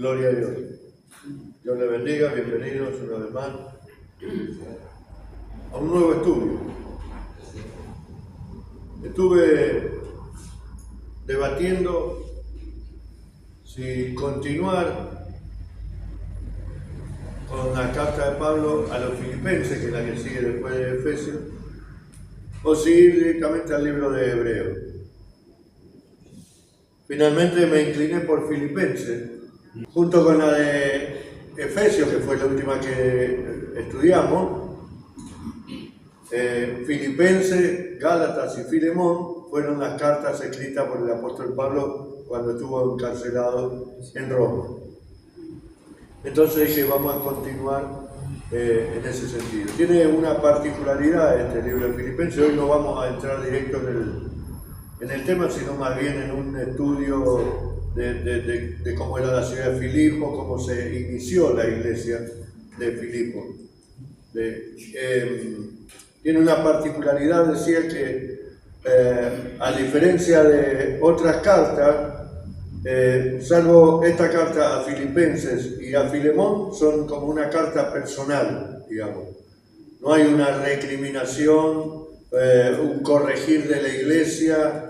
Gloria a Dios. Dios le bendiga, bienvenidos una vez más a un nuevo estudio. Estuve debatiendo si continuar con la carta de Pablo a los Filipenses, que es la que sigue después de Efesios, o si ir directamente al libro de Hebreos. Finalmente me incliné por Filipenses, junto con la de Efesios, que fue la última que estudiamos. Filipenses, Gálatas y Filemón fueron las cartas escritas por el apóstol Pablo cuando estuvo encarcelado en Roma. Entonces dije, vamos a continuar en ese sentido. Tiene una particularidad este libro de Filipenses. Hoy no vamos a entrar directo en el tema, sino más bien en un estudio de cómo era la ciudad de Filipo, cómo se inició la iglesia de Filipo. Tiene una particularidad, decía que a diferencia de otras cartas, salvo esta carta a Filipenses y a Filemón, son como una carta personal, digamos. No hay una recriminación, un corregir de la iglesia,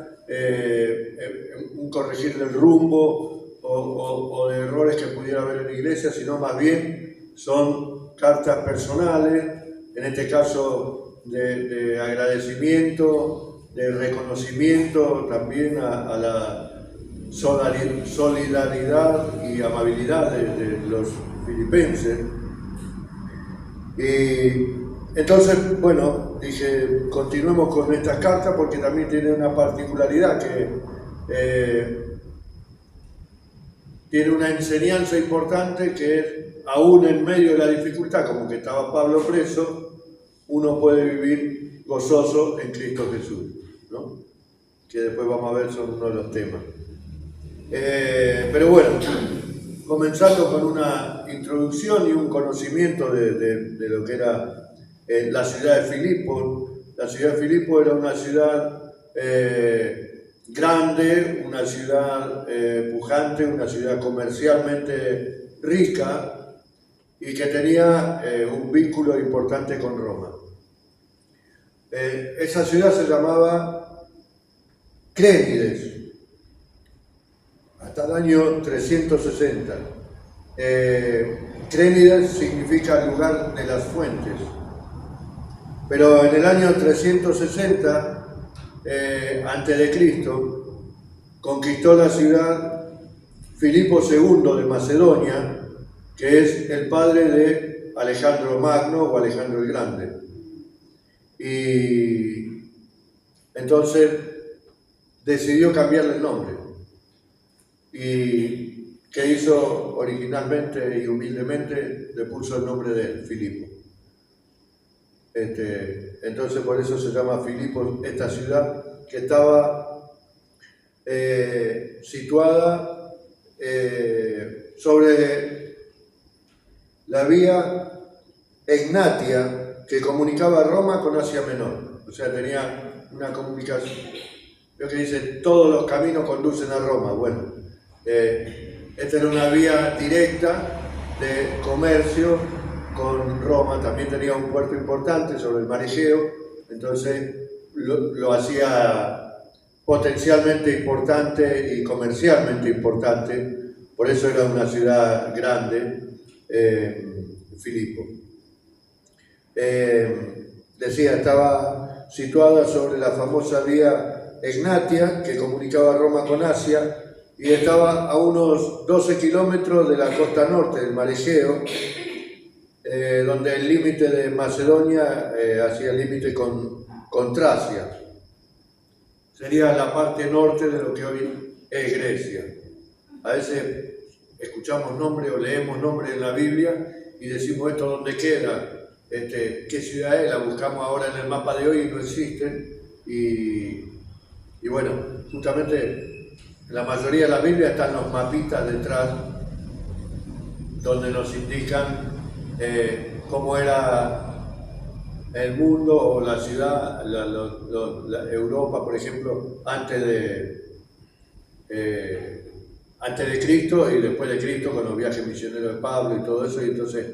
un corregir del rumbo o de errores que pudiera haber en la iglesia, sino más bien son cartas personales, en este caso de agradecimiento, de reconocimiento también a la solidaridad y amabilidad de los filipenses. Y entonces, bueno, dije, continuemos con estas cartas porque también tiene una particularidad que tiene una enseñanza importante, que es, aún en medio de la dificultad, como que estaba Pablo preso, uno puede vivir gozoso en Cristo Jesús, ¿no? Que después vamos a ver, son uno de los temas. Pero bueno, comenzando con una introducción y un conocimiento de lo que era la ciudad de Filipo. La ciudad de Filipo era una ciudad grande, una ciudad pujante, una ciudad comercialmente rica y que tenía un vínculo importante con Roma. Esa ciudad se llamaba Crénides hasta el año 360. Crénides significa lugar de las fuentes. Pero en el año 360 antes de Cristo conquistó la ciudad Filipo II de Macedonia, que es el padre de Alejandro Magno o Alejandro el Grande. Y entonces decidió cambiarle el nombre. ¿Y qué hizo originalmente y humildemente? Le puso el nombre de él, Filipo. Entonces por eso se llama Filipo esta ciudad, que estaba situada sobre la vía Egnatia, que comunicaba Roma con Asia Menor. O sea, tenía una comunicación. Lo que dice, todos los caminos conducen a Roma. Bueno, esta era una vía directa de comercio con Roma. También tenía un puerto importante sobre el mar Egeo, entonces lo hacía potencialmente importante y comercialmente importante. Por eso era una ciudad grande, Filipo. Decía, estaba situada sobre la famosa vía Egnatia, que comunicaba Roma con Asia, y estaba a unos 12 kilómetros de la costa norte del mar Egeo, donde el límite de Macedonia hacía el límite con Tracia. Sería la parte norte de lo que hoy es Grecia. A veces escuchamos nombres o leemos nombres en la Biblia y decimos, ¿esto dónde queda? ¿Qué ciudad es? La buscamos ahora en el mapa de hoy y no existe. Y bueno, justamente en la mayoría de la Biblia están los mapitas detrás, donde nos indican cómo era el mundo o la ciudad, la Europa, por ejemplo, antes antes de Cristo y después de Cristo con los viajes misioneros de Pablo y todo eso, y entonces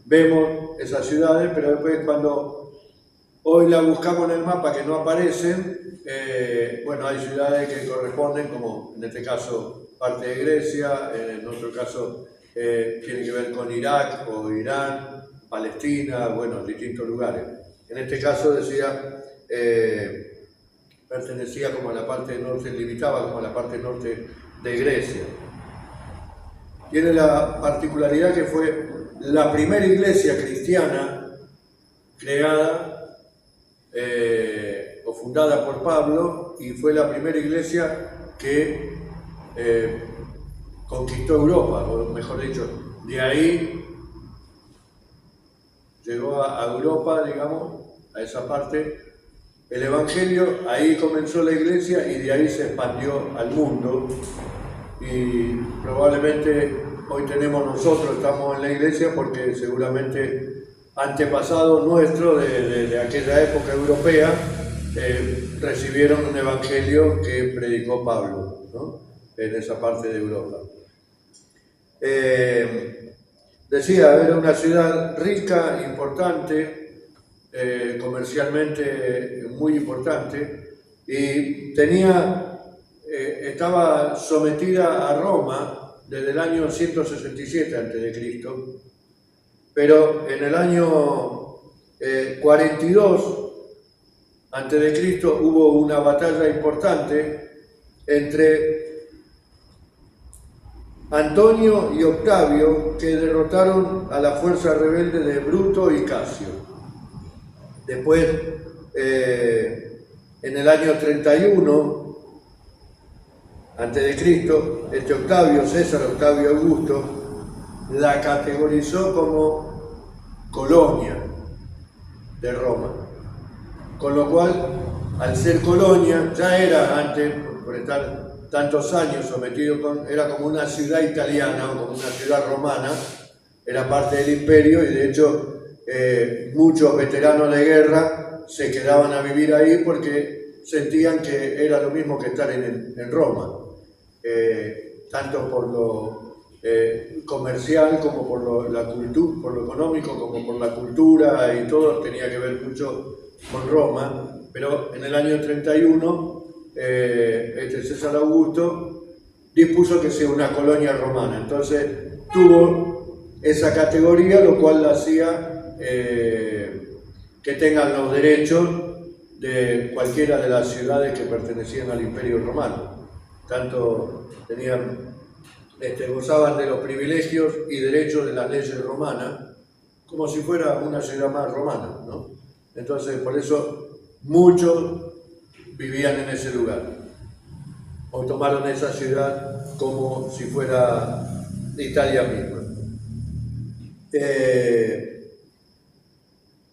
vemos esas ciudades, pero después cuando hoy la buscamos en el mapa que no aparecen, bueno, hay ciudades que corresponden, como en este caso parte de Grecia, en otro caso tiene que ver con Irak o Irán, Palestina, bueno, distintos lugares. En este caso decía, pertenecía como a la parte norte, limitaba como a la parte norte de Grecia. Tiene la particularidad que fue la primera iglesia cristiana creada o fundada por Pablo, y fue la primera iglesia que conquistó Europa, o mejor dicho, de ahí llegó a Europa, digamos, a esa parte, el Evangelio, ahí comenzó la iglesia y de ahí se expandió al mundo, y probablemente hoy tenemos nosotros, estamos en la iglesia porque seguramente antepasados nuestros de aquella época europea recibieron un evangelio que predicó Pablo, ¿no? En esa parte de Europa. Decía, era una ciudad rica, importante, comercialmente muy importante, y estaba sometida a Roma desde el año 167 a.C., pero en el año 42 a.C. hubo una batalla importante entre Antonio y Octavio, que derrotaron a la fuerza rebelde de Bruto y Casio. Después, en el año 31 a.C., este Octavio, César Octavio Augusto, la categorizó como colonia de Roma. Con lo cual, al ser colonia, ya era antes, por estar tantos años sometido era como una ciudad italiana o como una ciudad romana, era parte del imperio, y de hecho muchos veteranos de guerra se quedaban a vivir ahí porque sentían que era lo mismo que estar en Roma, tanto por lo comercial como por la cultura, por lo económico como por la cultura, y todo tenía que ver mucho con Roma. Pero en el año 31 César Augusto dispuso que sea una colonia romana, entonces tuvo esa categoría, lo cual la hacía que tengan los derechos de cualquiera de las ciudades que pertenecían al Imperio Romano. Tanto gozaban de los privilegios y derechos de las leyes romanas, como si fuera una ciudad más romana, ¿no? Entonces, por eso muchos vivían en ese lugar, o tomaron esa ciudad como si fuera Italia misma.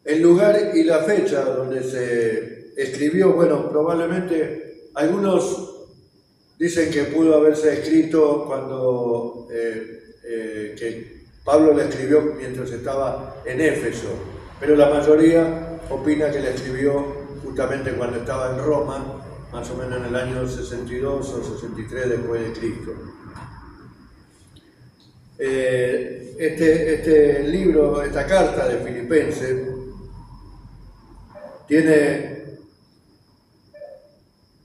El lugar y la fecha donde se escribió, bueno, probablemente algunos dicen que pudo haberse escrito cuando que Pablo la escribió mientras estaba en Éfeso, pero la mayoría opina que la escribió justamente cuando estaba en Roma, más o menos en el año 62 o 63 después de Cristo. Este libro, esta carta de Filipenses, tiene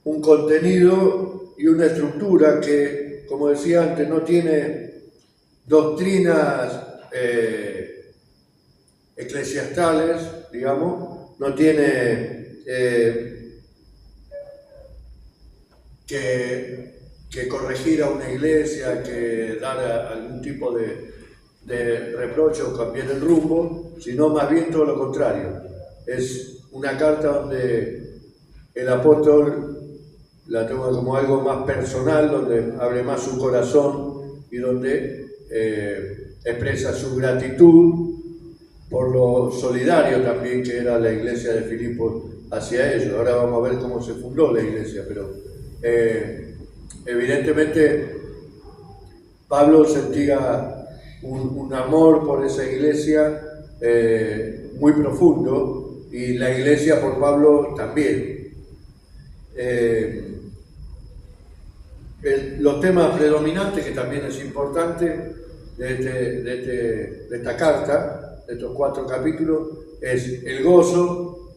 un contenido y una estructura que, como decía antes, no tiene doctrinas eclesiastales, digamos, no tiene que corregir a una iglesia, que dar algún tipo de reproche o cambiar el rumbo, sino más bien todo lo contrario. Es una carta donde el apóstol la toma como algo más personal, donde abre más su corazón y donde expresa su gratitud por lo solidario también que era la iglesia de Filipos hacia ellos. Ahora vamos a ver cómo se fundó la iglesia, pero evidentemente Pablo sentía un amor por esa iglesia muy profundo, y la iglesia por Pablo también. Los temas predominantes, que también es importante, de esta carta, de estos 4 capítulos, es el gozo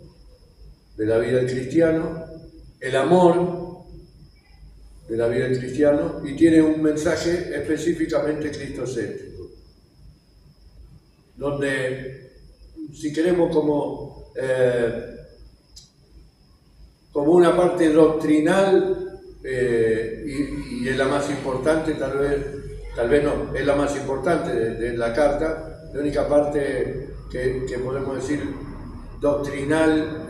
de la vida del cristiano, el amor de la vida del cristiano, y tiene un mensaje específicamente cristocéntrico, donde, si queremos, como una parte doctrinal, y es la más importante, tal vez no, es la más importante de la carta, la única parte que podemos decir doctrinal,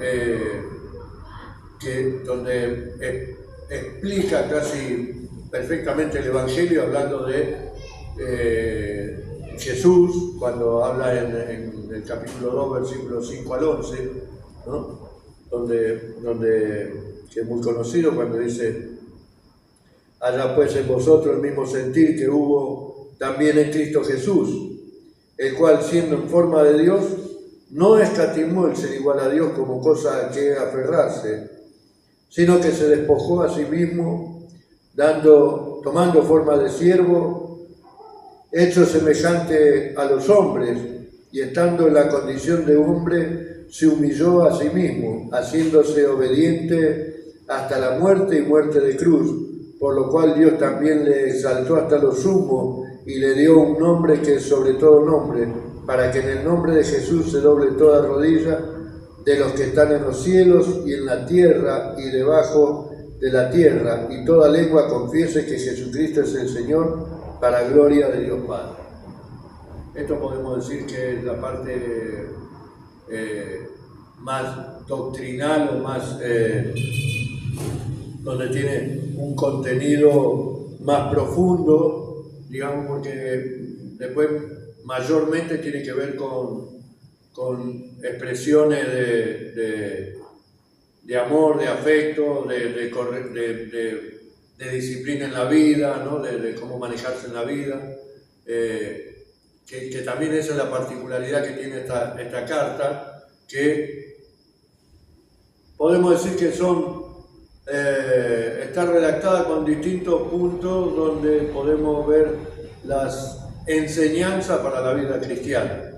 donde explica casi perfectamente el Evangelio, hablando de Jesús, cuando habla en el capítulo 2, versículos 5 al 11, ¿no? donde que es muy conocido, cuando dice: haya pues en vosotros el mismo sentir que hubo también en Cristo Jesús, el cual, siendo en forma de Dios, no escatimó el ser igual a Dios como cosa a que aferrarse, sino que se despojó a sí mismo, tomando forma de siervo, hecho semejante a los hombres, y estando en la condición de hombre, se humilló a sí mismo, haciéndose obediente hasta la muerte y muerte de cruz, por lo cual Dios también le exaltó hasta lo sumo y le dio un nombre que es sobre todo nombre, para que en el nombre de Jesús se doble toda rodilla de los que están en los cielos y en la tierra y debajo de la tierra, y toda lengua confiese que Jesucristo es el Señor, para gloria de Dios Padre. Esto podemos decir que es la parte más doctrinal, o más donde tiene un contenido más profundo, digamos, porque después mayormente tiene que ver con expresiones de amor, de afecto, de disciplina en la vida, ¿no? de cómo manejarse en la vida, que también esa es la particularidad que tiene esta carta, que podemos decir que está redactada con distintos puntos donde podemos ver las enseñanzas para la vida cristiana,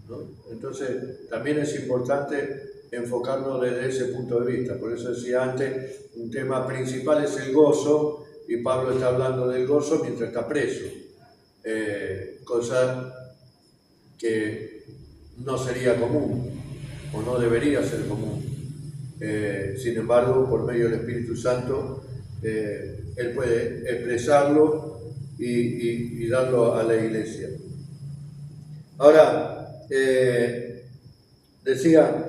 ¿no? Entonces también es importante enfocarnos desde ese punto de vista. Por eso decía antes, un tema principal es el gozo, y Pablo está hablando del gozo mientras está preso, cosa que no sería común, o no debería ser común. Sin embargo, por medio del Espíritu Santo, él puede expresarlo y darlo a la iglesia. Ahora, decía,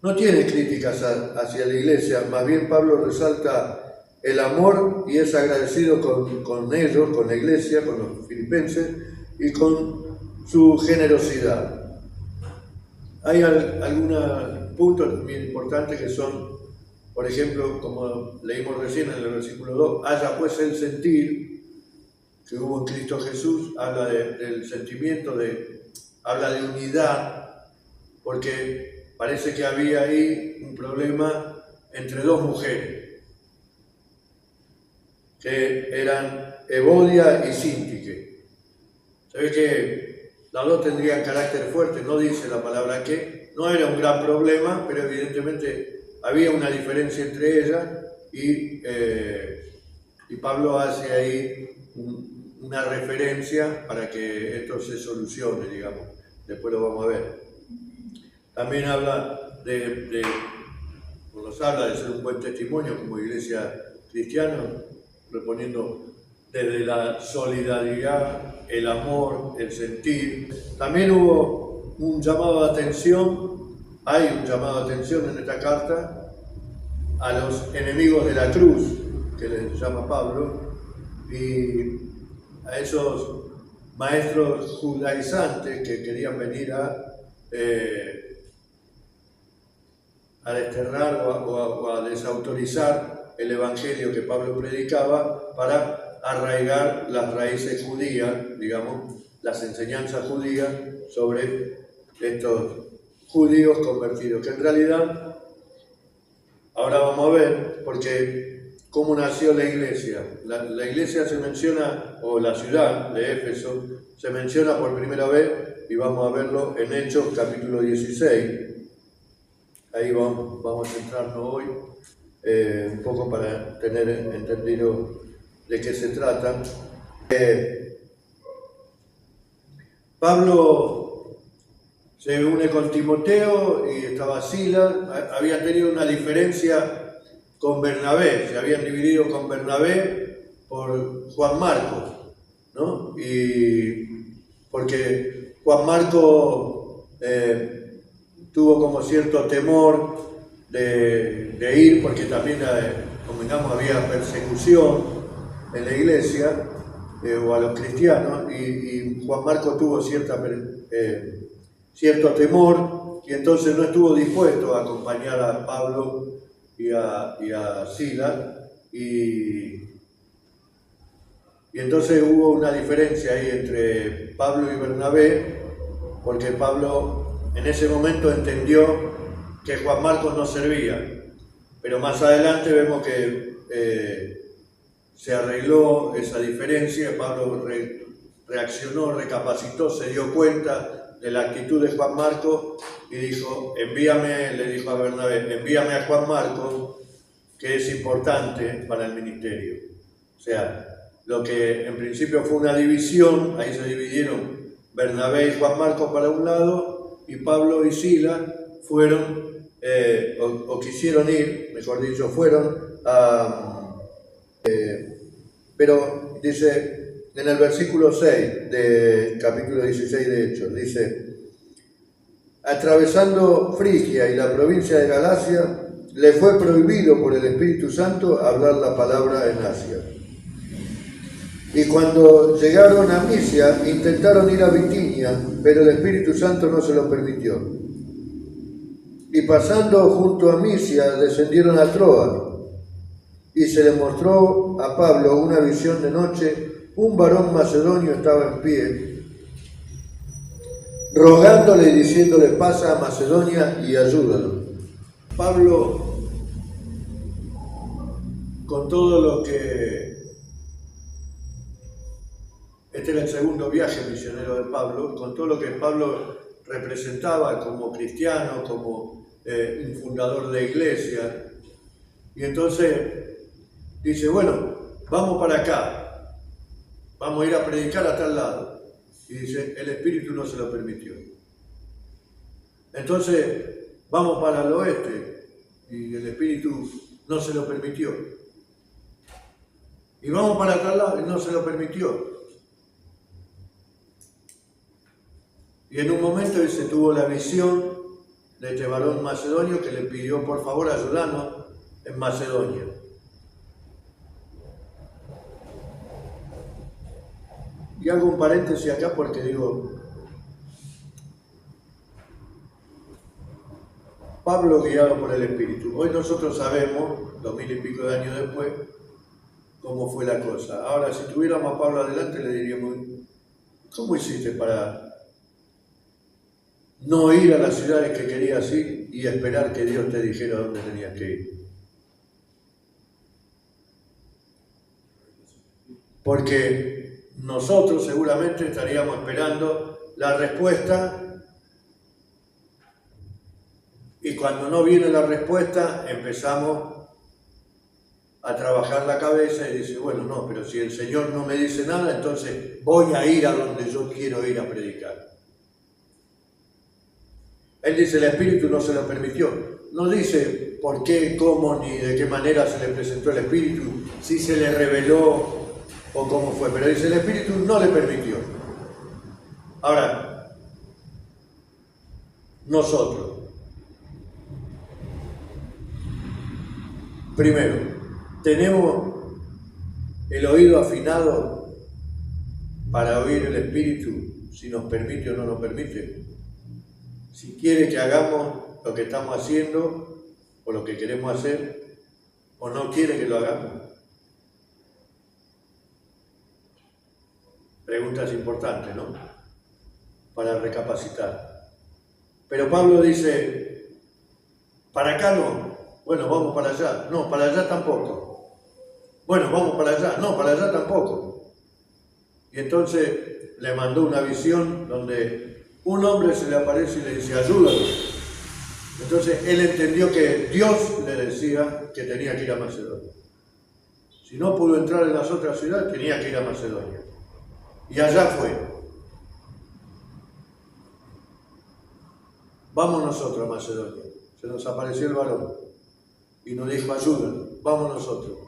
no tiene críticas hacia la iglesia, más bien Pablo resalta el amor y es agradecido con ellos, con la iglesia, con los filipenses, y con su generosidad. Hay algunos puntos bien importantes que son, por ejemplo, como leímos recién en el versículo 2, haya pues el sentir que hubo en Cristo Jesús, habla del sentimiento, habla de unidad, porque parece que había ahí un problema entre dos mujeres, que eran Evodia y Síntique. Se ve que las dos tendrían carácter fuerte, no dice la palabra que, no era un gran problema, pero evidentemente había una diferencia entre ellas, y Pablo hace ahí una referencia para que esto se solucione, digamos. Después lo vamos a ver. También habla nos habla de ser un buen testimonio como iglesia cristiana, proponiendo desde la solidaridad, el amor, el sentir. También hubo un llamado de atención, hay un llamado de atención en esta carta a los enemigos de la cruz, que les llama Pablo, y a esos maestros judaizantes que querían venir a desterrar o a desautorizar el evangelio que Pablo predicaba, para arraigar las raíces judías, digamos, las enseñanzas judías sobre estos judíos convertidos, que en realidad, ahora vamos a ver, porque cómo nació la iglesia. La iglesia se menciona, o la ciudad de Éfeso, se menciona por primera vez, y vamos a verlo en Hechos capítulo 16. Ahí vamos a centrarnos hoy, un poco para tener entendido de qué se trata. Pablo se une con Timoteo y estaba Silas. Habían tenido una diferencia con Bernabé, se habían dividido con Bernabé por Juan Marcos, ¿no? Y porque Juan Marcos tuvo como cierto temor de ir, porque también, convengamos, había persecución en la iglesia, o a los cristianos, y Juan Marcos tuvo cierto temor, y entonces no estuvo dispuesto a acompañar a Pablo y a Silas, y entonces hubo una diferencia ahí entre Pablo y Bernabé, porque Pablo en ese momento entendió que Juan Marcos no servía, pero más adelante vemos que se arregló esa diferencia. Pablo reaccionó, recapacitó, se dio cuenta de la actitud de Juan Marcos y dijo, le dijo a Bernabé, envíame a Juan Marcos, que es importante para el ministerio. O sea, lo que en principio fue una división, ahí se dividieron Bernabé y Juan Marcos para un lado, y Pablo y Silas fueron, o quisieron ir, mejor dicho, fueron a... pero dice en el versículo 6 del capítulo 16 de Hechos, dice, atravesando Frigia y la provincia de Galacia, le fue prohibido por el Espíritu Santo hablar la palabra en Asia. Y cuando llegaron a Misia, intentaron ir a Bitinia, pero el Espíritu Santo no se lo permitió. Y pasando junto a Misia, descendieron a Troas, y se le mostró a Pablo una visión de noche. Un varón macedonio estaba en pie, rogándole y diciéndole, pasa a Macedonia y ayúdalo. Pablo, con todo lo que... Este era el segundo viaje misionero de Pablo, con todo lo que Pablo representaba como cristiano, como un fundador de iglesia. Y entonces dice, bueno, vamos para acá, vamos a ir a predicar a tal lado. Y dice, el Espíritu no se lo permitió. Entonces, vamos para el oeste, y el Espíritu no se lo permitió. Y vamos para tal lado, y no se lo permitió. Y en un momento dice, tuvo la visión de este varón macedonio que le pidió, por favor, ayudarnos en Macedonia. Y hago un paréntesis acá porque digo, Pablo guiado por el Espíritu. Hoy nosotros sabemos, 2000 y pico de años después, cómo fue la cosa. Ahora, si tuviéramos a Pablo adelante, le diríamos, ¿cómo hiciste para no ir a las ciudades que querías ir y esperar que Dios te dijera dónde tenías que ir? Porque nosotros seguramente estaríamos esperando la respuesta, y cuando no viene la respuesta empezamos a trabajar la cabeza y dice, bueno, no, pero si el Señor no me dice nada, entonces voy a ir a donde yo quiero ir a predicar. Él dice, el Espíritu no se lo permitió. No dice por qué, cómo, ni de qué manera se le presentó el Espíritu, si se le reveló o cómo fue, pero dice, el Espíritu no le permitió. Ahora, nosotros, primero, tenemos el oído afinado para oír el Espíritu, si nos permite o no nos permite. Si quiere que hagamos lo que estamos haciendo o lo que queremos hacer, o no quiere que lo hagamos. Preguntas importantes, ¿no? Para recapacitar. Pero Pablo dice, para acá no, bueno, vamos para allá. No, para allá tampoco. Bueno, vamos para allá. No, para allá tampoco. Y entonces le mandó una visión donde un hombre se le aparece y le dice, ayúdalo. Entonces él entendió que Dios le decía que tenía que ir a Macedonia. Si no pudo entrar en las otras ciudades, tenía que ir a Macedonia. Y allá fue. Vamos nosotros a Macedonia. Se nos apareció el varón y nos dijo, ayúdanos, vamos nosotros.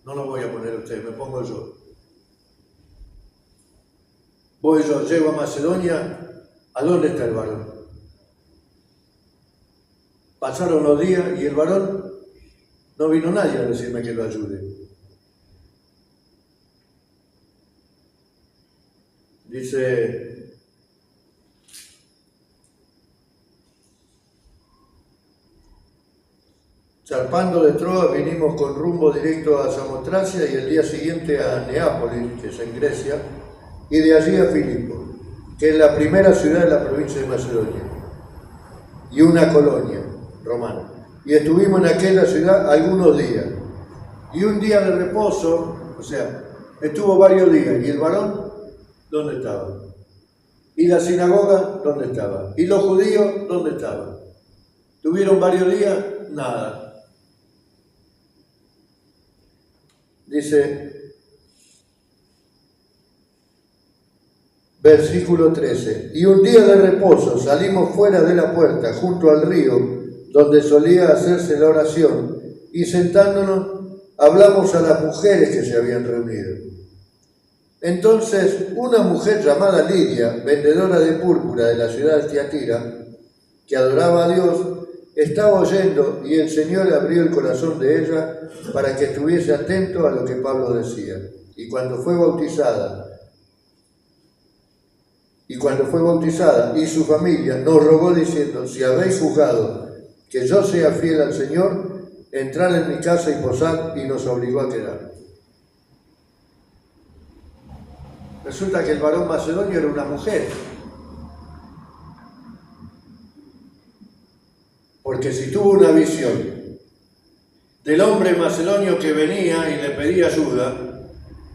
No lo voy a poner a usted, me pongo yo. Voy yo, llego a Macedonia, ¿a dónde está el varón? Pasaron los días y el varón, no vino nadie a decirme que lo ayude. Dice, zarpando de Troas vinimos con rumbo directo a Samotracia y el día siguiente a Neápolis, que es en Grecia, y de allí a Filipo, que es la primera ciudad de la provincia de Macedonia, y una colonia romana. Y estuvimos en aquella ciudad algunos días. Y un día de reposo, o sea, estuvo varios días. ¿Y el varón dónde estaba? ¿Y la sinagoga dónde estaba? ¿Y los judíos dónde estaban? ¿Tuvieron varios días? Nada. Dice, versículo 13, y un día de reposo salimos fuera de la puerta, junto al río, donde solía hacerse la oración, y sentándonos hablamos a las mujeres que se habían reunido. Entonces una mujer llamada Lidia, vendedora de púrpura de la ciudad de Tiatira, que adoraba a Dios, estaba oyendo y el Señor abrió el corazón de ella para que estuviese atento a lo que Pablo decía. Y cuando fue bautizada y su familia nos rogó diciendo, si habéis juzgado que yo sea fiel al Señor, entrad en mi casa y posad, y nos obligó a quedar. Resulta que el varón macedonio era una mujer. Porque si tuvo una visión del hombre macedonio que venía y le pedía ayuda,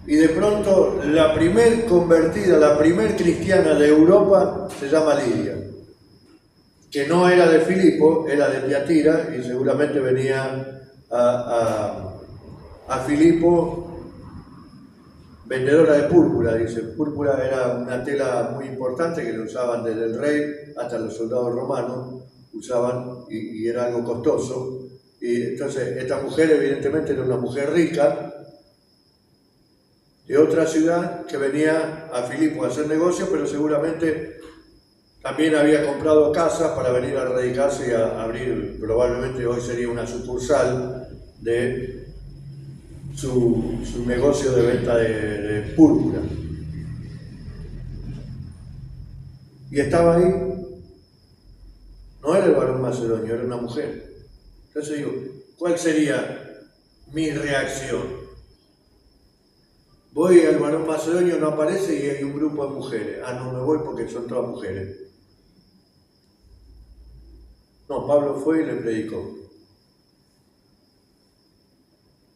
y de pronto la primer convertida, la primer cristiana de Europa se llama Lidia, que no era de Filipo, era de Tiatira, y seguramente venía a Filipo vendedora de púrpura. Dice, púrpura era una tela muy importante que le usaban desde el rey hasta los soldados romanos, usaban y era algo costoso. Y entonces esta mujer evidentemente era una mujer rica de otra ciudad que venía a Filipo a hacer negocio, pero seguramente también había comprado casas para venir a radicarse y a abrir, probablemente hoy sería una sucursal de su negocio de venta de púrpura. Y estaba ahí. No era el varón macedonio, era una mujer. Entonces digo, ¿cuál sería mi reacción? Voy al varón macedonio, no aparece y hay un grupo de mujeres. Ah, no me voy porque son todas mujeres. No, Pablo fue y le predicó.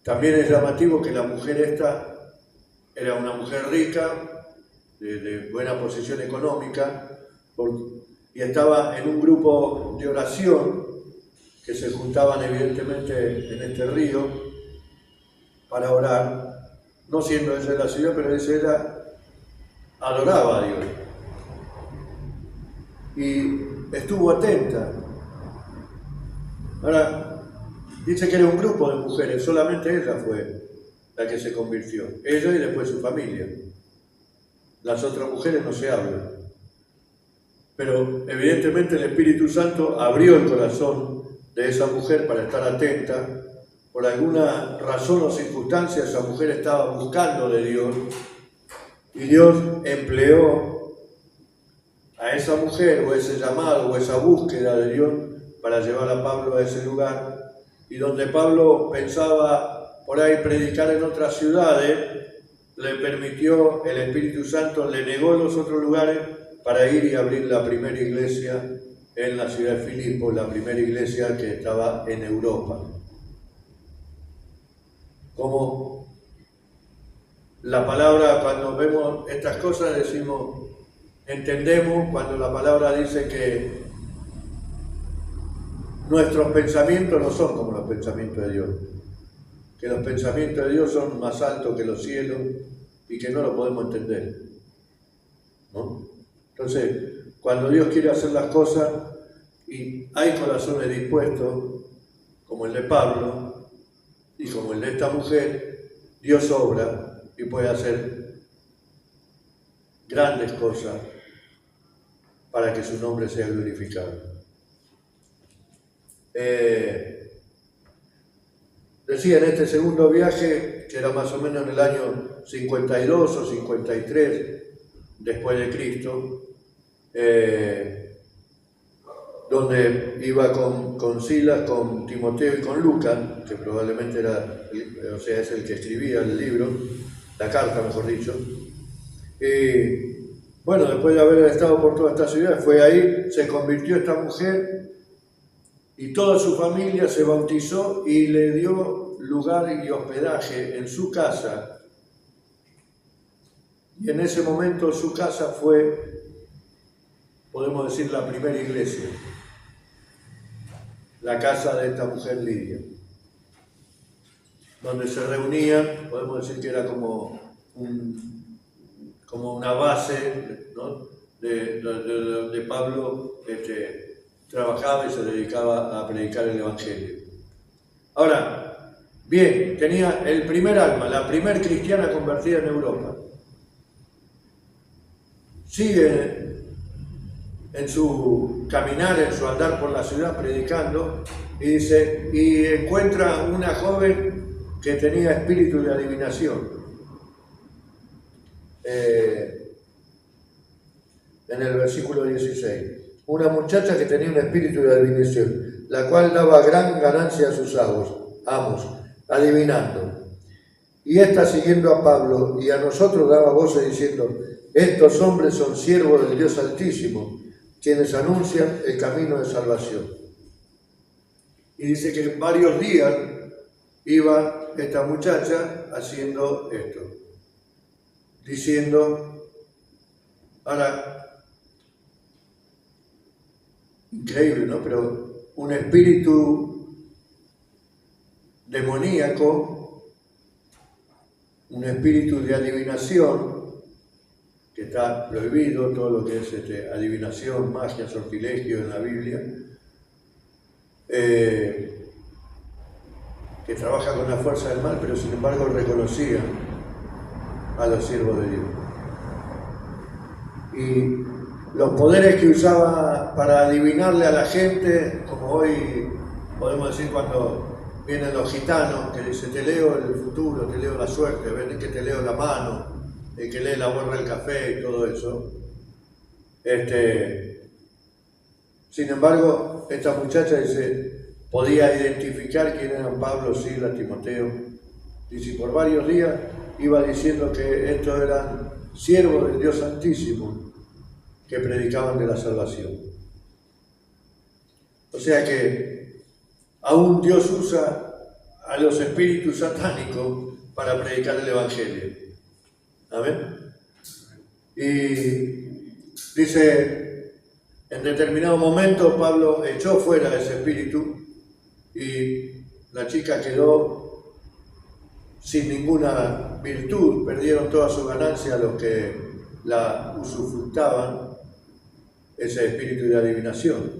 También es llamativo que la mujer esta era una mujer rica, de buena posición económica, y estaba en un grupo de oración que se juntaban evidentemente en este río para orar, no siendo ella de la ciudad, pero ella adoraba a Dios y estuvo atenta. Ahora, dice que era un grupo de mujeres, solamente ella fue la que se convirtió, ella y después su familia. Las otras mujeres no se hablan. Pero evidentemente el Espíritu Santo abrió el corazón de esa mujer para estar atenta. Por alguna razón o circunstancia esa mujer estaba buscando de Dios y Dios empleó a esa mujer o ese llamado o esa búsqueda de Dios para llevar a Pablo a ese lugar, y donde Pablo pensaba por ahí predicar en otras ciudades, le permitió el Espíritu Santo, le negó los otros lugares para ir y abrir la primera iglesia en la ciudad de Filipo, la primera iglesia que estaba en Europa. Como la palabra, cuando vemos estas cosas, decimos, entendemos cuando la palabra dice que nuestros pensamientos no son como los pensamientos de Dios, que los pensamientos de Dios son más altos que los cielos y que no lo podemos entender, ¿no? Entonces, cuando Dios quiere hacer las cosas y hay corazones dispuestos, como el de Pablo y como el de esta mujer, Dios obra y puede hacer grandes cosas para que su nombre sea glorificado. Decía en este segundo viaje, que era más o menos en el año 52 o 53 después de Cristo, donde iba con Silas, con Timoteo y con Lucas, que probablemente era, o sea, es el que escribía el libro, la carta, mejor dicho. Bueno, después de haber estado por toda esta ciudad, fue ahí, se convirtió esta mujer y toda su familia se bautizó y le dio lugar y hospedaje en su casa. Y en ese momento su casa fue, podemos decir, la primera iglesia, la casa de esta mujer Lidia, donde se reunían, podemos decir que era como una base, ¿no? de Pablo trabajaba y se dedicaba a predicar el Evangelio. Ahora, bien, tenía el primer alma, la primer cristiana convertida en Europa. Sigue en su caminar, en su andar por la ciudad predicando, y dice, y encuentra una joven que tenía espíritu de adivinación. En el versículo 16, una muchacha que tenía un espíritu de adivinación, la cual daba gran ganancia a sus amos, adivinando. Y ésta, siguiendo a Pablo y a nosotros, daba voces diciendo, estos hombres son siervos del Dios Altísimo, quienes anuncian el camino de salvación. Y dice que varios días iba esta muchacha haciendo esto, diciendo, ahora, increíble, ¿no? Pero un espíritu demoníaco, un espíritu de adivinación, que está prohibido, todo lo que es adivinación, magia, sortilegio en la Biblia, que trabaja con la fuerza del mal, pero sin embargo reconocía a los siervos de Dios. Y los poderes que usaba para adivinarle a la gente, como hoy podemos decir cuando vienen los gitanos, que dicen, te leo el futuro, te leo la suerte, ven que te leo la mano, el que lee la borra del café y todo eso. Sin embargo, esta muchacha dice, podía identificar quién eran Pablo, Silas, Timoteo. Dice, por varios días iba diciendo que estos eran siervos del Dios Santísimo, que predicaban de la salvación. O sea que aún Dios usa a los espíritus satánicos para predicar el Evangelio. ¿Amén? Y dice, en determinado momento Pablo echó fuera ese espíritu y la chica quedó sin ninguna virtud, perdieron toda su ganancia los que la usufructaban, ese espíritu de adivinación.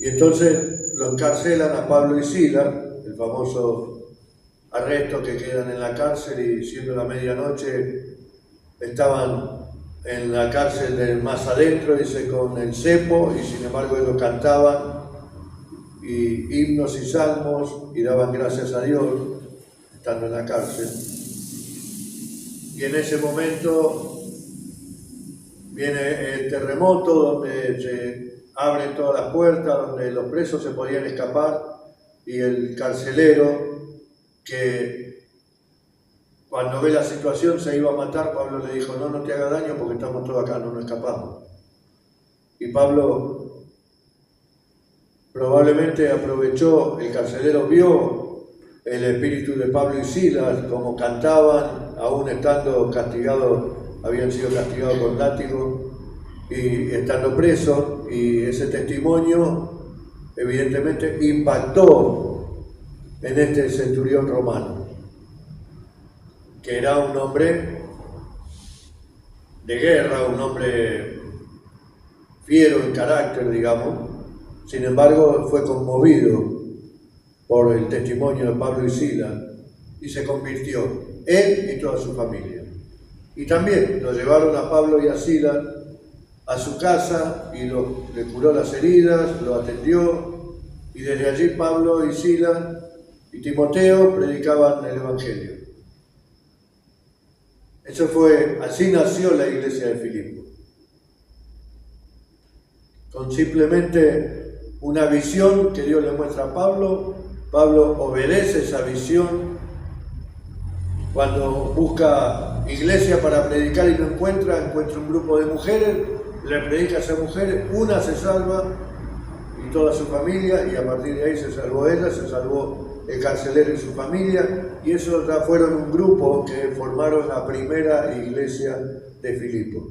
Y entonces lo encarcelan a Pablo y Silas, el famoso arresto que quedan en la cárcel, y siendo la medianoche estaban en la cárcel del más adentro, dice, con el cepo, y sin embargo ellos cantaban y himnos y salmos y daban gracias a Dios estando en la cárcel. Y en ese momento viene el terremoto donde se abren todas las puertas, donde los presos se podían escapar, y el carcelero, que cuando ve la situación se iba a matar, Pablo le dijo, no te haga daño porque estamos todos acá, no nos escapamos. Y Pablo probablemente aprovechó, el carcelero vio el espíritu de Pablo y Silas, como cantaban, aún estando castigados, habían sido castigados con látigo y estando presos, y ese testimonio evidentemente impactó en este centurión romano, que era un hombre de guerra, un hombre fiero en carácter, digamos. Sin embargo, fue conmovido por el testimonio de Pablo y Silas y se convirtió, él y toda su familia. Y también lo llevaron a Pablo y a Silas a su casa y le curó las heridas, lo atendió, y desde allí Pablo y Silas y Timoteo predicaban el Evangelio. Así nació la iglesia de Filipo. Con simplemente una visión que Dios le muestra a Pablo, Pablo obedece esa visión. Cuando busca iglesia para predicar y no encuentra un grupo de mujeres, le predica a esas mujeres, una se salva y toda su familia, y a partir de ahí se salvó ella, se salvó el carcelero y su familia, y esos ya fueron un grupo que formaron la primera iglesia de Filipo.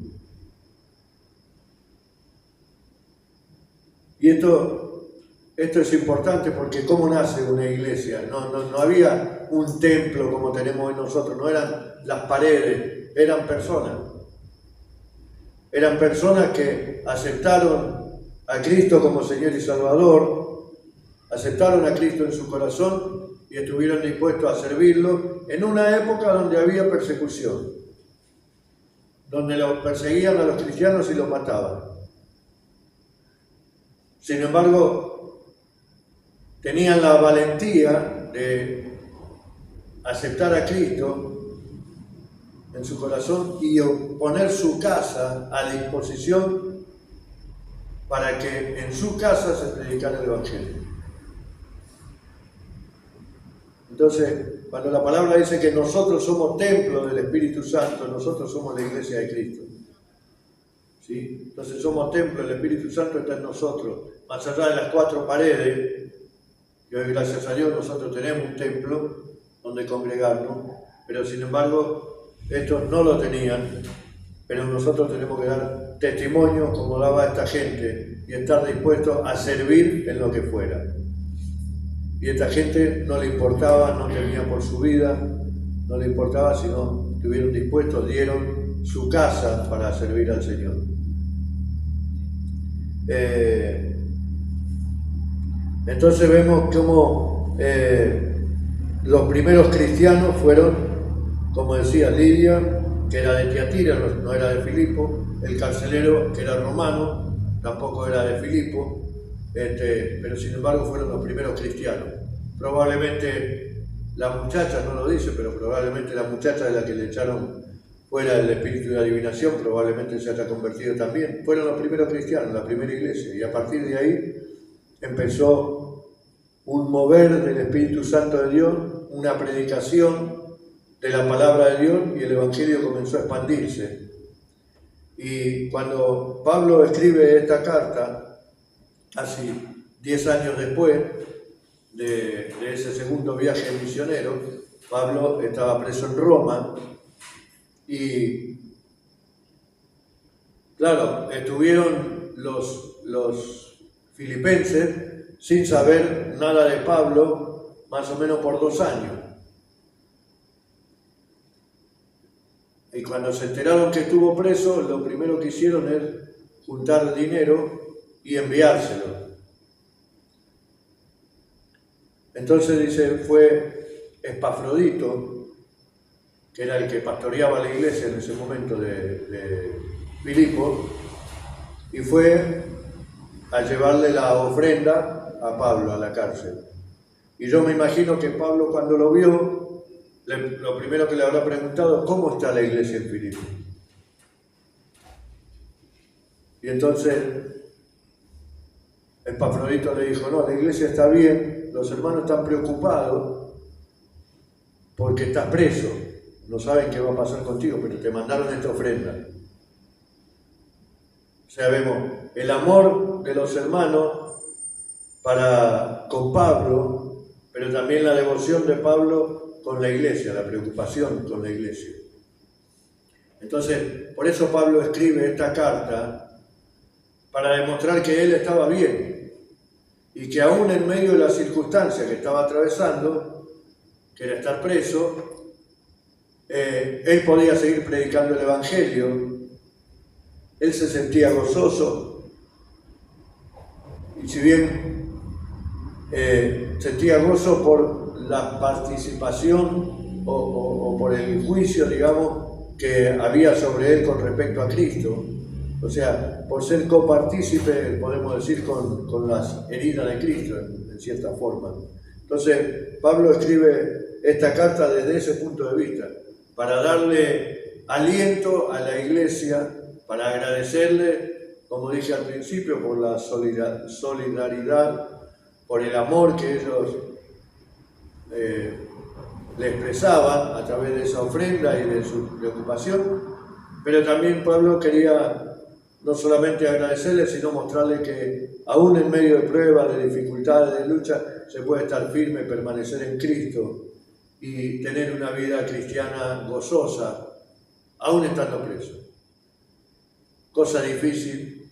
Y esto es importante porque ¿cómo nace una iglesia? No había un templo como tenemos hoy nosotros, no eran las paredes, eran personas. Eran personas que aceptaron a Cristo como Señor y Salvador, aceptaron a Cristo en su corazón y estuvieron dispuestos a servirlo en una época donde había persecución, donde los perseguían a los cristianos y los mataban. Sin embargo, tenían la valentía de aceptar a Cristo en su corazón y poner su casa a disposición para que en su casa se predicara el Evangelio. Entonces, cuando la palabra dice que nosotros somos templo del Espíritu Santo, nosotros somos la iglesia de Cristo. ¿Sí? Entonces somos templo, el Espíritu Santo está en nosotros, más allá de las cuatro paredes, y hoy gracias a Dios nosotros tenemos un templo donde congregarnos, pero sin embargo estos no lo tenían, pero nosotros tenemos que dar testimonio como daba esta gente y estar dispuestos a servir en lo que fuera. Y esta gente no le importaba, no temía por su vida, no le importaba, sino estuvieron dispuestos, dieron su casa para servir al Señor. Entonces vemos cómo los primeros cristianos fueron, como decía Lidia, que era de Tiatira, no era de Filipo, el carcelero, que era romano, tampoco era de Filipo, pero sin embargo fueron los primeros cristianos. Probablemente la muchacha, no lo dice, pero probablemente la muchacha de la que le echaron fuera del espíritu de adivinación, probablemente se haya convertido también. Fueron los primeros cristianos, la primera iglesia, y a partir de ahí empezó un mover del Espíritu Santo de Dios, una predicación de la palabra de Dios, y el Evangelio comenzó a expandirse. Y cuando Pablo escribe esta carta, casi 10 años después de ese segundo viaje misionero, Pablo estaba preso en Roma, y claro, estuvieron los filipenses sin saber nada de Pablo, más o menos por 2 años. Y cuando se enteraron que estuvo preso, lo primero que hicieron es juntar dinero y enviárselo. Entonces dice, fue Epafrodito, que era el que pastoreaba la iglesia en ese momento de Filipo, y fue a llevarle la ofrenda a Pablo a la cárcel. Y yo me imagino que Pablo, cuando lo vio, lo primero que le habrá preguntado, ¿cómo está la iglesia en Filipo? Y entonces Epafrodito le dijo, no, la iglesia está bien, los hermanos están preocupados porque estás preso, no saben qué va a pasar contigo, pero te mandaron esta ofrenda. O sea, vemos el amor de los hermanos con Pablo, pero también la devoción de Pablo con la iglesia, la preocupación con la iglesia. Entonces, por eso Pablo escribe esta carta para demostrar que él estaba bien y que aún en medio de las circunstancias que estaba atravesando, que era estar preso, él podía seguir predicando el Evangelio. Él se sentía gozoso y si bien sentía gozo por la participación o por el juicio, digamos, que había sobre él con respecto a Cristo, o sea, por ser copartícipe, podemos decir, con las heridas de Cristo, en cierta forma. Entonces, Pablo escribe esta carta desde ese punto de vista, para darle aliento a la iglesia, para agradecerle, como dije al principio, por la solidaridad, por el amor que ellos le expresaban a través de esa ofrenda y de su preocupación, pero también Pablo quería no solamente agradecerle, sino mostrarle que aún en medio de pruebas, de dificultades, de lucha, se puede estar firme, permanecer en Cristo y tener una vida cristiana gozosa, aún estando preso. Cosa difícil,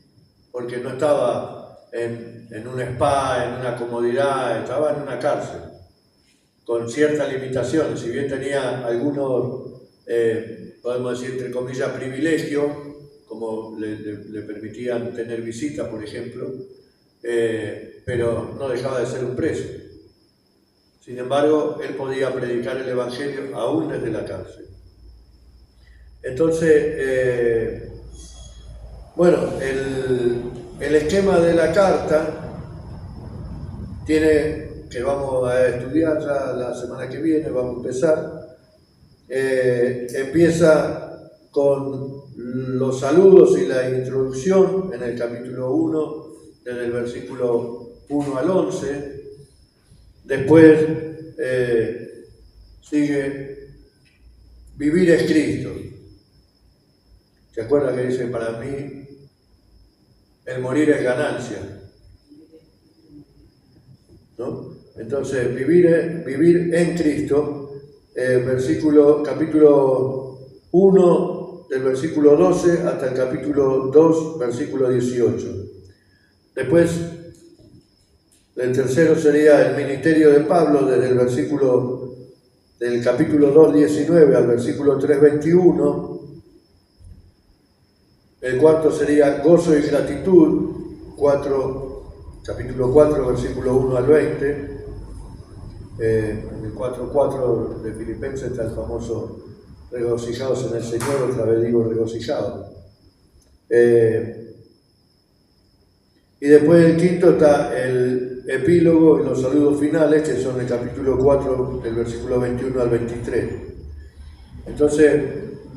porque no estaba en un spa, en una comodidad, estaba en una cárcel, con ciertas limitaciones. Si bien tenía algunos, podemos decir, entre comillas, privilegios, como le permitían tener visitas, por ejemplo, pero no dejaba de ser un preso. Sin embargo, él podía predicar el Evangelio aún desde la cárcel. Entonces, bueno, el esquema de la carta tiene, que vamos a estudiar ya la semana que viene, vamos a empezar, empieza con los saludos y la introducción en el capítulo 1, desde el versículo 1 al 11. Después sigue, vivir es Cristo. ¿Se acuerdan que dice, para mí el morir es ganancia? ¿No? Entonces, vivir en Cristo, capítulo 1, del versículo 12 hasta el capítulo 2, versículo 18. Después, el tercero sería el ministerio de Pablo, desde del capítulo 2, 19 al versículo 3, 21. El cuarto sería gozo y gratitud, capítulo 4, versículo 1 al 20. En el 4:4 de Filipenses está el famoso regocijados en el Señor, otra vez digo regocijados. Y después el quinto está el epílogo y los saludos finales, que son el capítulo 4, del versículo 21 al 23. Entonces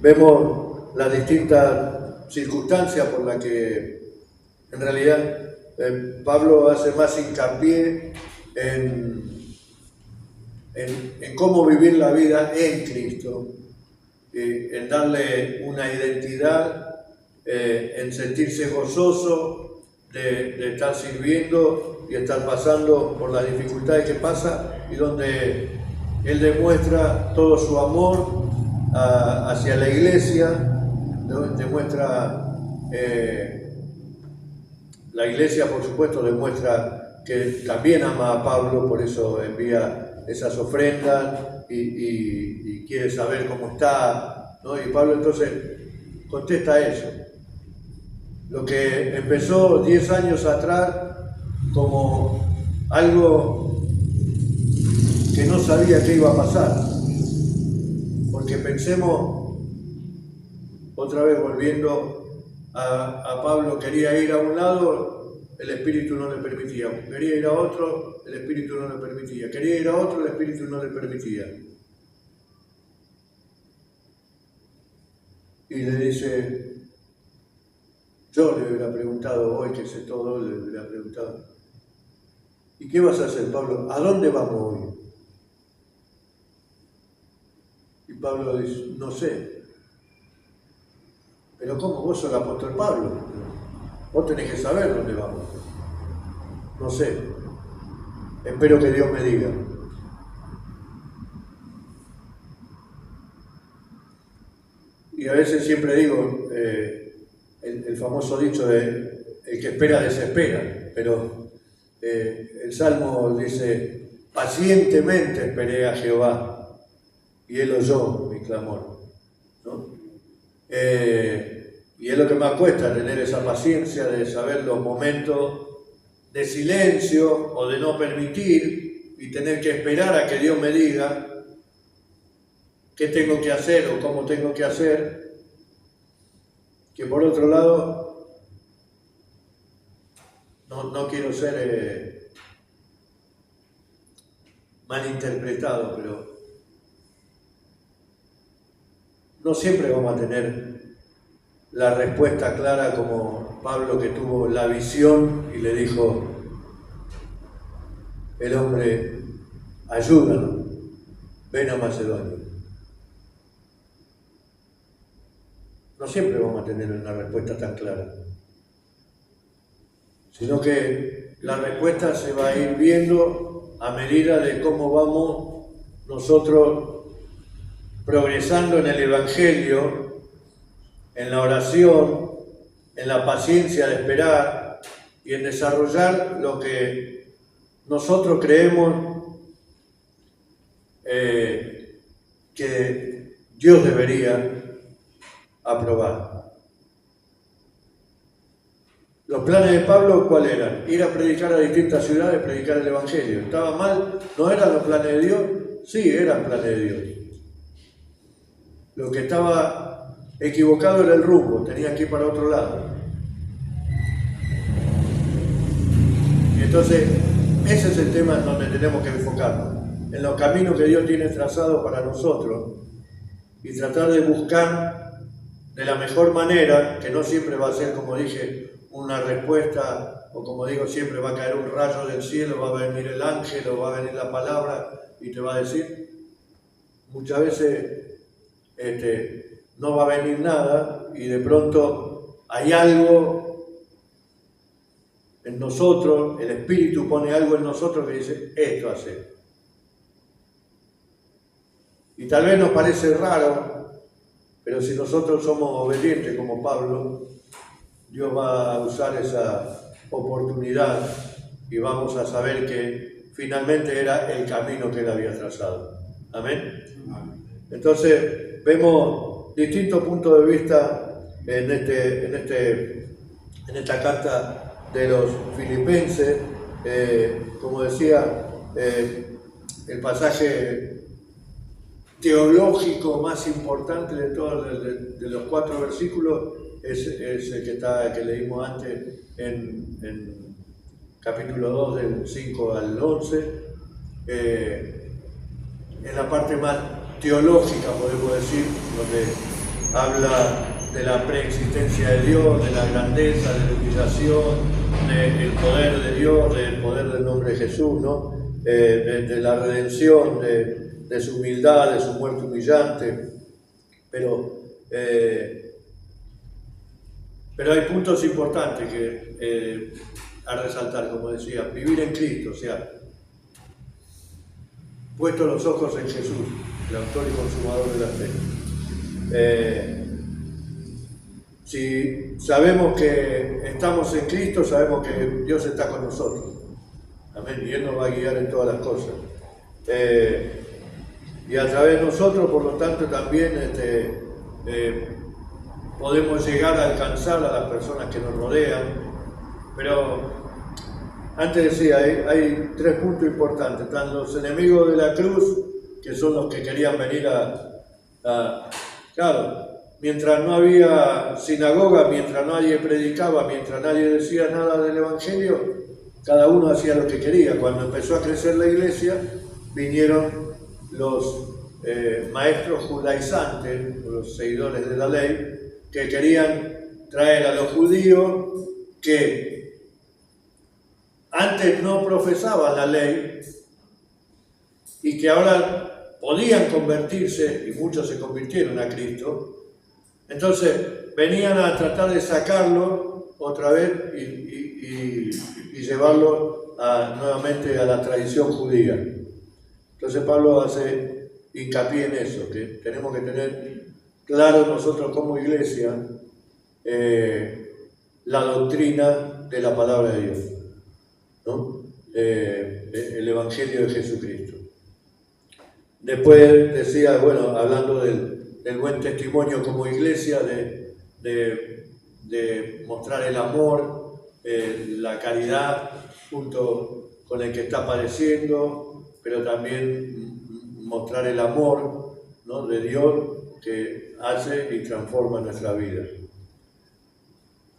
vemos las distintas circunstancias por las que en realidad Pablo hace más hincapié en cómo vivir la vida en Cristo, en darle una identidad, en sentirse gozoso de estar sirviendo y estar pasando por las dificultades que pasa, y donde él demuestra todo su amor hacia la iglesia, demuestra, la iglesia por supuesto demuestra que también ama a Pablo, por eso envía esas ofrendas y quiere saber cómo está, ¿no? Y Pablo entonces contesta eso. Lo que empezó 10 años atrás como algo que no sabía qué iba a pasar. Porque pensemos, otra vez volviendo a Pablo, quería ir a un lado, el Espíritu no le permitía. Quería ir a otro, el Espíritu no le permitía. Quería ir a otro, el Espíritu no le permitía. Y le dice, yo le hubiera preguntado, hoy que sé todo, le hubiera preguntado, ¿y qué vas a hacer, Pablo? ¿A dónde vamos hoy? Y Pablo dice, no sé. ¿Pero cómo? Vos sos el apóstol Pablo. Vos tenés que saber dónde vamos. No sé. Espero que Dios me diga. a veces siempre digo el famoso dicho de el que espera desespera, pero el Salmo dice: pacientemente esperé a Jehová y Él oyó mi clamor, ¿no? Y es lo que más cuesta, tener esa paciencia de saber los momentos de silencio o de no permitir y tener que esperar a que Dios me diga qué tengo que hacer o cómo tengo que hacer, que por otro lado no quiero ser malinterpretado, pero no siempre vamos a tener la respuesta clara como Pablo, que tuvo la visión y le dijo el hombre: ayúdanos, ven a Macedonia. No siempre vamos a tener una respuesta tan clara, sino que la respuesta se va a ir viendo a medida de cómo vamos nosotros progresando en el Evangelio, en la oración, en la paciencia de esperar y en desarrollar lo que nosotros creemos que Dios debería aprobar. Los planes de Pablo, ¿cuáles eran? Ir a predicar a distintas ciudades, predicar el Evangelio. ¿Estaba mal? ¿No eran los planes de Dios? Sí, eran planes de Dios. Lo que estaba equivocado era el rumbo, tenía que ir para otro lado. Y entonces, ese es el tema en donde tenemos que enfocarnos, en los caminos que Dios tiene trazados para nosotros, y tratar de buscar de la mejor manera, que no siempre va a ser, como dije, una respuesta, o como digo, siempre va a caer un rayo del cielo, va a venir el ángel o va a venir la palabra y te va a decir. Muchas veces no va a venir nada y de pronto hay algo en nosotros, el Espíritu pone algo en nosotros que dice: esto hace. Y tal vez nos parece raro, pero si nosotros somos obedientes como Pablo, Dios va a usar esa oportunidad y vamos a saber que finalmente era el camino que Él había trazado. Amén. Entonces vemos distintos puntos de vista en esta carta de los Filipenses. Como decía, el pasaje teológico más importante de todos de los 4 versículos es el que leímos antes en capítulo 2 del 5 al 11. En la parte más teológica, podemos decir, donde habla de la preexistencia de Dios, de la grandeza, de la humillación, del poder de Dios, del poder del nombre de Jesús, ¿no? De la redención, de su humildad, de su muerte humillante. Pero hay puntos importantes a resaltar, como decía: vivir en Cristo, o sea, puesto los ojos en Jesús, el autor y consumador de la fe. Si sabemos que estamos en Cristo, sabemos que Dios está con nosotros. Amén. Y Él nos va a guiar en todas las cosas. Y a través de nosotros, por lo tanto, también podemos llegar a alcanzar a las personas que nos rodean. Pero antes decía, hay 3 puntos importantes. Están los enemigos de la cruz, que son los que querían venir claro, mientras no había sinagoga, mientras nadie predicaba, mientras nadie decía nada del Evangelio, cada uno hacía lo que quería. Cuando empezó a crecer la iglesia, vinieron los maestros judaizantes, los seguidores de la ley, que querían traer a los judíos que antes no profesaban la ley y que ahora podían convertirse, y muchos se convirtieron a Cristo. Entonces venían a tratar de sacarlo otra vez y llevarlo nuevamente a la tradición judía. Entonces Pablo hace hincapié en eso, que tenemos que tener claro nosotros como iglesia la doctrina de la palabra de Dios, ¿no? El Evangelio de Jesucristo. Después decía, bueno, hablando del buen testimonio como iglesia, de mostrar el amor, la caridad junto con el que está padeciendo, pero también mostrar el amor, ¿no?, de Dios que hace y transforma nuestra vida.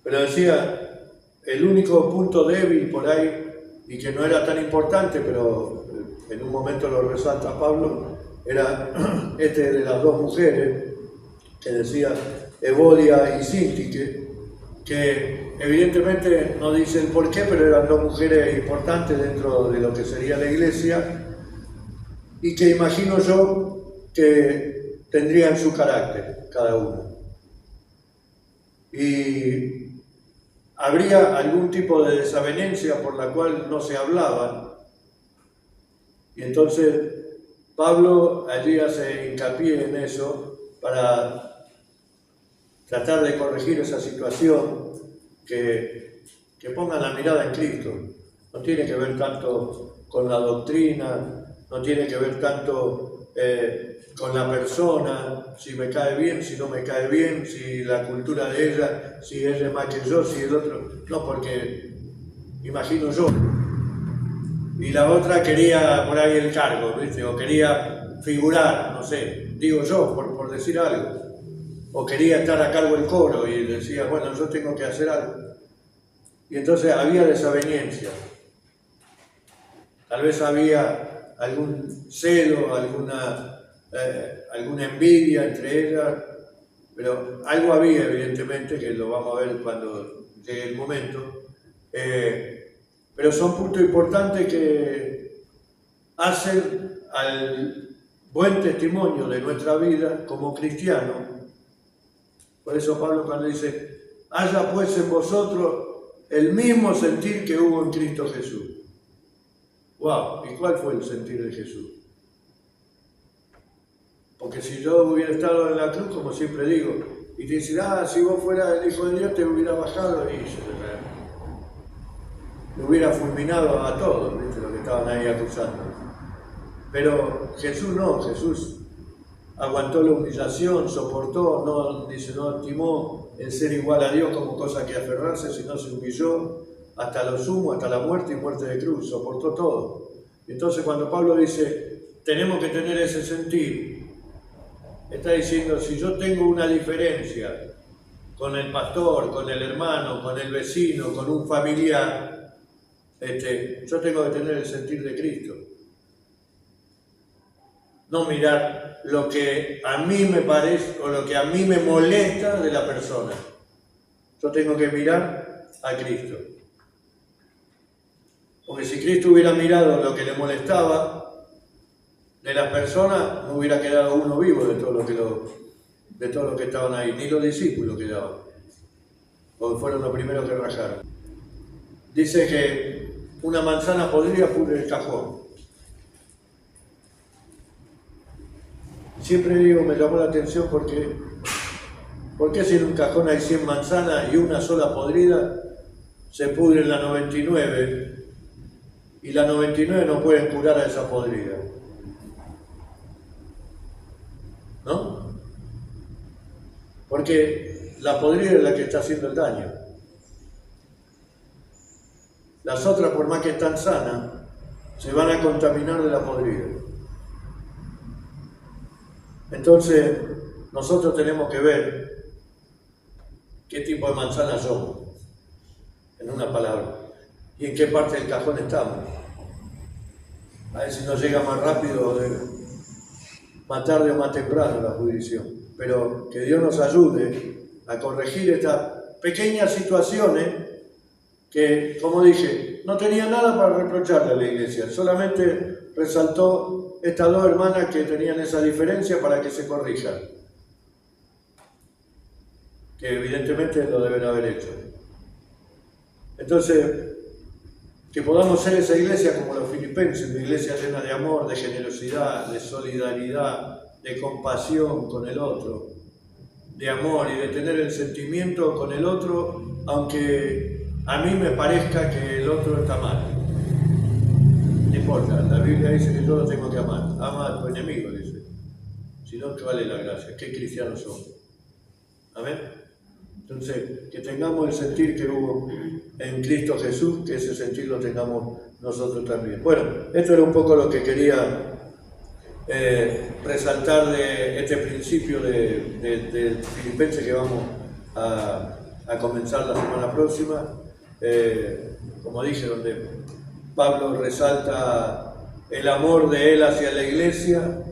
Pero decía, el único punto débil por ahí, y que no era tan importante, pero en un momento lo resalta Pablo, era este de las dos mujeres, que decía Evodia y Síntique, que evidentemente no dice el por qué, pero eran dos mujeres importantes dentro de lo que sería la iglesia, y que imagino yo que tendrían su carácter, cada una. Y habría algún tipo de desavenencia por la cual no se hablaban. Y entonces Pablo allí hace hincapié en eso para tratar de corregir esa situación, que pongan la mirada en Cristo. No tiene que ver tanto con la doctrina, no tiene que ver tanto con la persona, si me cae bien, si no me cae bien, si la cultura de ella, si ella es más que yo, si el otro. No, porque imagino yo. Y la otra quería por ahí el cargo, ¿viste? O quería figurar, no sé, digo yo, por decir algo. O quería estar a cargo del coro y decía, bueno, yo tengo que hacer algo. Y entonces había desaveniencia. Tal vez había algún celo, alguna envidia entre ellas, pero algo había, evidentemente, que lo vamos a ver cuando llegue el momento. Pero son puntos importantes que hacen al buen testimonio de nuestra vida como cristianos. Por eso Pablo cuando dice, haya pues en vosotros el mismo sentir que hubo en Cristo Jesús. ¡Wow! ¿Y cuál fue el sentir de Jesús? Porque si yo hubiera estado en la cruz, como siempre digo, y te dicen, si vos fueras el Hijo de Dios, te hubiera bajado y me hubiera fulminado a todos, ¿viste? Los que estaban ahí acusando. Pero Jesús no, Jesús aguantó la humillación, soportó, no estimó el ser igual a Dios como cosa que aferrarse, sino se humilló hasta lo sumo, hasta la muerte y muerte de cruz, soportó todo. Entonces cuando Pablo dice, tenemos que tener ese sentir, está diciendo, si yo tengo una diferencia con el pastor, con el hermano, con el vecino, con un familiar, yo tengo que tener el sentir de Cristo. No mirar lo que a mí me parece o lo que a mí me molesta de la persona. Yo tengo que mirar a Cristo. Porque si Cristo hubiera mirado lo que le molestaba de las personas, no hubiera quedado uno vivo de todos los que estaban ahí. Ni los discípulos quedaban, porque fueron los primeros que rajaron. Dice que una manzana podrida pudre el cajón. Siempre digo, me llamó la atención porque ¿por qué si en un cajón hay 100 manzanas y una sola podrida, se pudre la 99 y la 99 no pueden curar a esa podrida? ¿No? Porque la podrida es la que está haciendo el daño. Las otras, por más que están sanas, se van a contaminar de la podrida. Entonces, nosotros tenemos que ver qué tipo de manzana somos, en una palabra, y en qué parte del cajón estamos. A ver si nos llega más rápido, más tarde o más temprano la jurisdicción. Pero que Dios nos ayude a corregir estas pequeñas situaciones que, como dije, no tenía nada para reprocharle a la iglesia, solamente resaltó estas dos hermanas que tenían esa diferencia para que se corrijan, que evidentemente lo deben haber hecho. Entonces, que podamos ser esa iglesia como los filipenses, una iglesia llena de amor, de generosidad, de solidaridad, de compasión con el otro, de amor y de tener el sentimiento con el otro, aunque a mí me parezca que el otro está mal. No importa, la Biblia dice que yo lo tengo que amar. Ama a tu enemigo, dice. Si no, ¿qué vale la gracia? ¿Qué cristianos somos? Amén. Entonces, que tengamos el sentir que hubo en Cristo Jesús, que ese sentir lo tengamos nosotros también. Bueno, esto era un poco lo que quería resaltar de este principio de Filipenses que vamos a comenzar la semana próxima. Como dije, donde Pablo resalta el amor de él hacia la iglesia,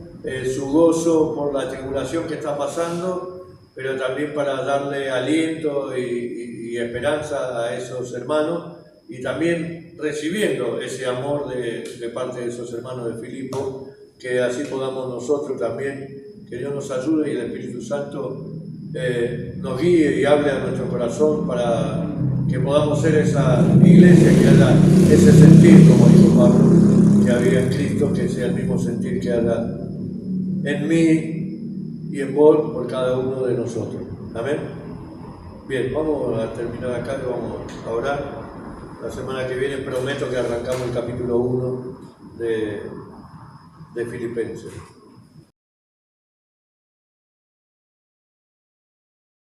su gozo por la tribulación que está pasando, pero también para darle aliento y esperanza a esos hermanos, y también recibiendo ese amor de parte de esos hermanos de Filipo, que así podamos nosotros también, que Dios nos ayude y el Espíritu Santo nos guíe y hable a nuestro corazón para que podamos ser esa iglesia que haya ese sentir, como dijo Pablo, que había en Cristo, que sea el mismo sentir que haya en mí y en vos por cada uno de nosotros. Amén. Bien, vamos a terminar acá y vamos a orar. La semana que viene prometo que arrancamos el capítulo 1 de Filipenses.